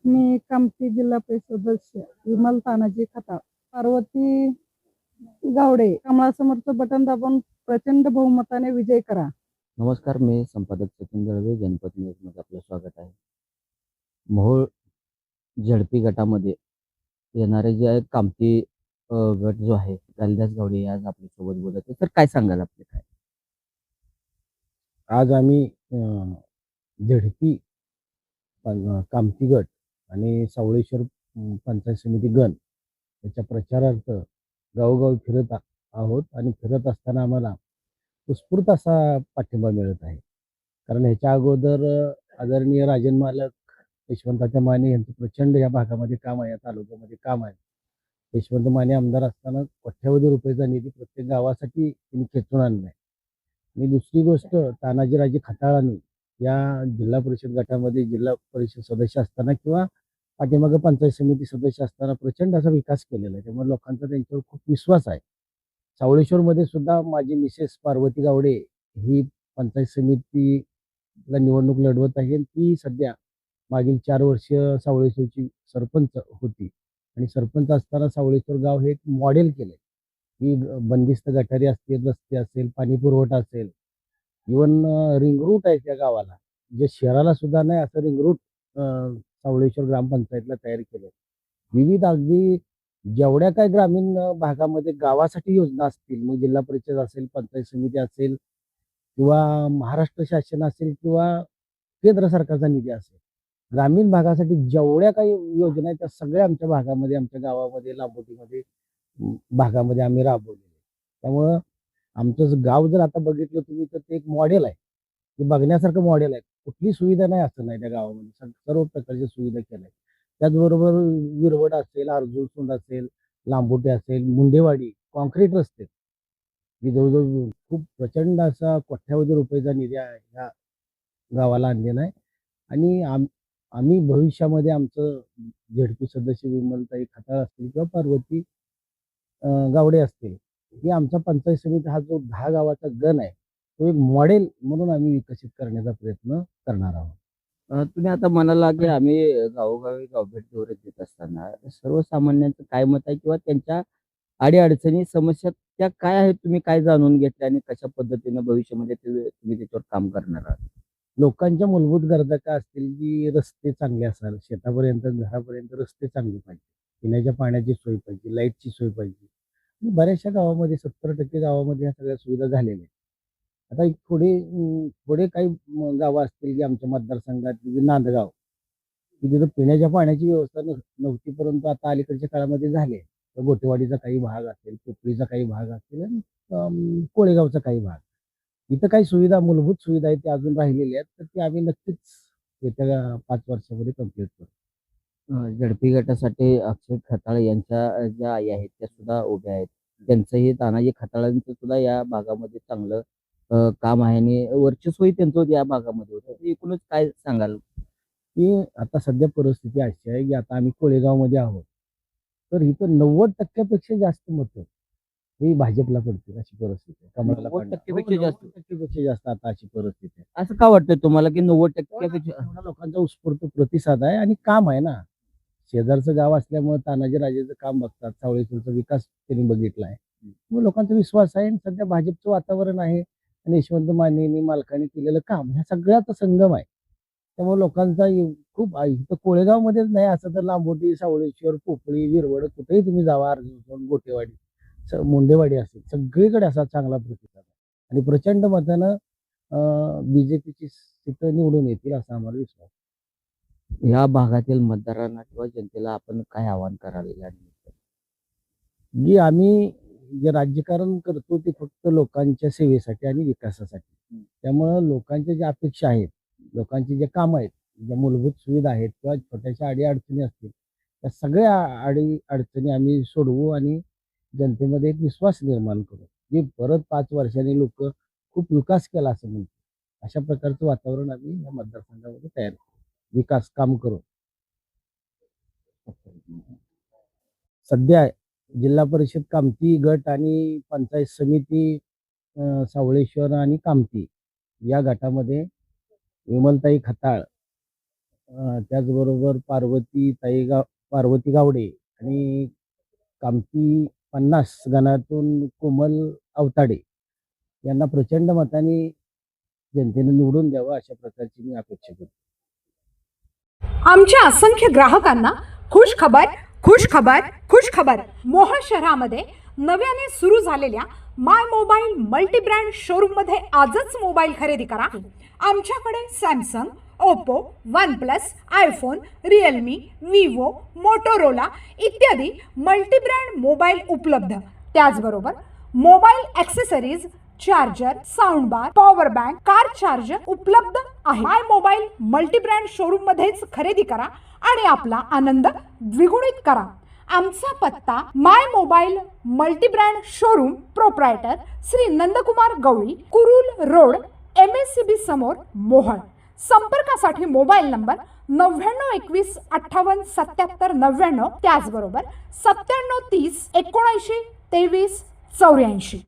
मी कामठी जिल्हा परिषद सदस्य विमल तानाजी खताळ. पार्वती गावडे, कमळासमोरचं बटन दाबून प्रचंड बहुमताने विजय करा. नमस्कार, मी संपादक सचिन दळवे, जनपद न्यूजमध्ये आपलं स्वागत आहे. मोहोळ झडपी गटामध्ये येणारे जे आहे कामठी गट जो आहे, कालिदास गावडे आज आपल्यासोबत बोलत आहे. तर काय सांगाल आपले काय? आज आम्ही झेडपी कामठी गट आणि सावळेश्वर पंचायत समिती गण याच्या प्रचारार्थ गावोगावी फिरत आहोत आणि फिरत असताना आम्हाला उत्स्फूर्त असा पाठिंबा मिळत आहे. कारण ह्याच्या अगोदर आदरणीय राजन मालक यशवंताच्या माने यांचं प्रचंड या भागामध्ये काम आहे, या तालुक्यामध्ये काम आहे. यशवंत माने आमदार असताना कोट्यावधी रुपयाचा निधी प्रत्येक गावासाठी त्यांनी खेचून आणलाय. आणि दुसरी गोष्ट, तानाजीराजे खताळांनी या जिल्हा परिषद गटामध्ये जिल्हा परिषद सदस्य असताना किंवा पाठीमागे पंचायत समिती सदस्य असताना प्रचंड असा विकास केलेला आहे. त्यामुळे लोकांचा त्यांच्यावर खूप विश्वास आहे. सावळेश्वरमध्ये सुद्धा माझी मिसेस पार्वती गावडे ही पंचायत समितीला निवडणूक लढवत आहे आणि ती सध्या मागील 4 वर्ष सावळेश्वरची सरपंच होती आणि सरपंच असताना सावळेश्वर गाव हे एक मॉडेल केलंय, की बंदिस्त गटारी असतील, रस्ते असेल, पाणी पुरवठा असेल, इवन रिंग रूट आहे त्या गावाला. जे शहराला सुद्धा नाही असं रिंग रूट सावळेश्वर ग्रामपंचायतला तयार केलंय. विविध अगदी जेवढ्या काही ग्रामीण भागामध्ये गावासाठी योजना असतील, मग जिल्हा परिषद असेल, पंचायत समिती असेल किंवा महाराष्ट्र शासन असेल किंवा केंद्र सरकारचा निधी असेल. ग्रामीण भागासाठी जेवढ्या काही योजना आहेत त्या सगळ्या आमच्या भागामध्ये, आमच्या गावामध्ये, लांबोटीमध्ये भागामध्ये आम्ही राबवलेले. त्यामुळं आमचं गाव जर आता बघितलं तुम्ही तर ते एक मॉडेल आहे. ते बघण्यासारखं मॉडेल आहे. कुठली सुविधा नाही असं नाही त्या गावामध्ये. सर्व प्रकारच्या सुविधा केल्या आहेत. त्याचबरोबर विरवड असेल, अर्जुनसुंड असेल, लांबोटे असेल, मुंडेवाडी, काँक्रीट रस्ते, की जवळजवळ खूप प्रचंड असा कोट्यावधी रुपयाचा निधी ह्या गावाला आणलेला आहे. आणि आम्ही भविष्यामध्ये आमचं झेडपी सदस्य विमलताई खताळ असतील किंवा पार्वती गावडे असतील, ही आमचा पंचायत समिती हा जो 10 गावाचा गण आहे, तो एक मॉडेल म्हणून आम्ही विकसित करण्याचा प्रयत्न करणार आहोत. तुम्ही आता म्हणाला, की आम्ही गावोगावी गावभेट दौरे देत असताना सर्वसामान्यांचं काय मत आहे किंवा त्यांच्या अडी-अडचणी, समस्या त्या काय आहेत? तुम्ही काय जाणून घेतल्या आणि कशा पद्धतीनं भविष्यामध्ये तुम्ही त्याच्यावर काम करणार आहात? लोकांच्या मूलभूत गरजा काय असतील, की रस्ते चांगले असाल, शेतापर्यंत, घरापर्यंत रस्ते चांगले पाहिजे, पिण्याच्या पाण्याची सोय पाहिजे, लाईटची सोय पाहिजे. आणि बऱ्याचशा गावामध्ये 70% गावामध्ये ह्या सगळ्या सुविधा झालेल्या आहेत. आता एक थोडे काही गावं असतील, की आमच्या मतदारसंघात नांदगाव, की तिथं पिण्याच्या पाण्याची व्यवस्था नव्हती, परंतु आता अलीकडच्या काळामध्ये झाली आहे. तर गोटेवाडीचा काही भाग असेल, पोपळीचा काही भाग असेल आणि कोळेगावचा काही भाग. इथं काही सुविधा, मूलभूत सुविधा आहेत, त्या अजून राहिलेल्या आहेत. तर ते आम्ही नक्कीच येत्या 5 वर्षामध्ये कंप्लीट करू. झडपी गटासाठी अक्षय खताळ यांच्या ज्या आई आहेत त्या सुद्धा उभ्या आहेत. त्यांचंही तानाजी खताळांचं सुद्धा या भागामध्ये चांगलं काम आहे आणि वर्चस्वही त्यांचं या भागामध्ये होतं. तर एकूणच काय सांगाल? की आता सध्या परिस्थिती अशी आहे, की आता आम्ही कोळेगावमध्ये आहोत. तर इथं 90% पेक्षा जास्त मतं ही भाजपला पडतील अशी परिस्थिती आहे. कमळाला 90% पडणार. पेक्षा जास्त? 90% पेक्षा जास्त आता अशी परिस्थिती आहे. असं का वाटतंय तुम्हाला, की 90% पेक्षा? एवढा लोकांचा उत्स्फूर्त प्रतिसाद आहे आणि काम आहे ना. शेजारचं गाव असल्यामुळे तानाजी राजेचं काम बघतात. सावळेश्वरचा विकास त्यांनी बघितला आहे. मग लोकांचा विश्वास आहे आणि सध्या भाजपचं वातावरण आहे आणि यशवंत मानेनी मालकाने केलेलं काम ह्या सगळ्याचा संगम आहे. त्यामुळे लोकांचा खूप आहे. इथं कोळेगावमध्येच नाही असं तर लांबोटी, सावळेश्वर, पोपळी, विरवड कुठेही तुम्ही जावा, अर्जुन, गोटेवाडी, मुंडेवाडी असेल, सगळीकडे असा चांगला प्रतिसाद आहे. आणि प्रचंड मतानं बीजेपीची तिथं निवडून येतील असा आम्हाला विश्वास आहे. या भागातील मतदारांना किंवा जनतेला आपण काय आवाहन कराल या निमित्तानं? की आम्ही जे राज्यकारण करतो ते फक्त लोकांच्या सेवेसाठी आणि विकासासाठी. त्यामुळं लोकांच्या ज्या अपेक्षा आहेत, लोकांची जे कामं आहेत, ज्या मूलभूत सुविधा आहेत किंवा छोट्याशा अडी-अडचणी असतील, त्या सगळ्या अडी-अडचणी आम्ही सोडवू आणि जनतेमध्ये एक विश्वास निर्माण करू, की परत 5 वर्षांनी लोकं खूप विकास केला असं म्हणतील. अशा प्रकारचं वातावरण आम्ही या मतदारसंघामध्ये तयार करू. विकास काम करू. सध्या जिल्हा परिषद कामठी गट आणि पंचायत समिती सावळेश्वर आणि कामठी या गटामध्ये विमलताई खताळ त्याचबरोबर पार्वती गावडे आणि कामती 50 गणातून कोमल अवताडे यांना प्रचंड मताने जनतेने निवडून द्यावं अशा प्रकारची मी अपेक्षा करतो. आमच्या असंख्य ग्राहकांना खुश खबर खुश खबर खुश खबर. मोहोळ शहरामध्ये नव्याने सुरू झालेल्या माय मोबाईल मल्टी ब्रँड शोरूम मध्ये आजच मोबाईल खरेदी करा. आमच्याकडे Samsung, Oppo, one plus, iPhone, Realme, Vivo, Motorola इत्यादी मल्टी ब्रँड मोबाईल उपलब्ध. त्याचबरोबर मोबाईल ॲक्सेसरीज, चार्जर, साऊंड बार, पॉवर बँक, कार चार्जर उपलब्ध आहे. माय मोबाईल मल्टी ब्रँड शोरूम मध्येच खरेदी करा आणि आपला आनंद द्विगुणित करा. आमचा पत्ता my mobile multi brand showroom, proprietor Shri Nandkumar Gawali, Kurul road, MSCB समोर, मोहोळ. संपर्कासाठी मोबाईल नंबर 9921 58 77 99, त्याचबरोबर 97 30 79 23 84.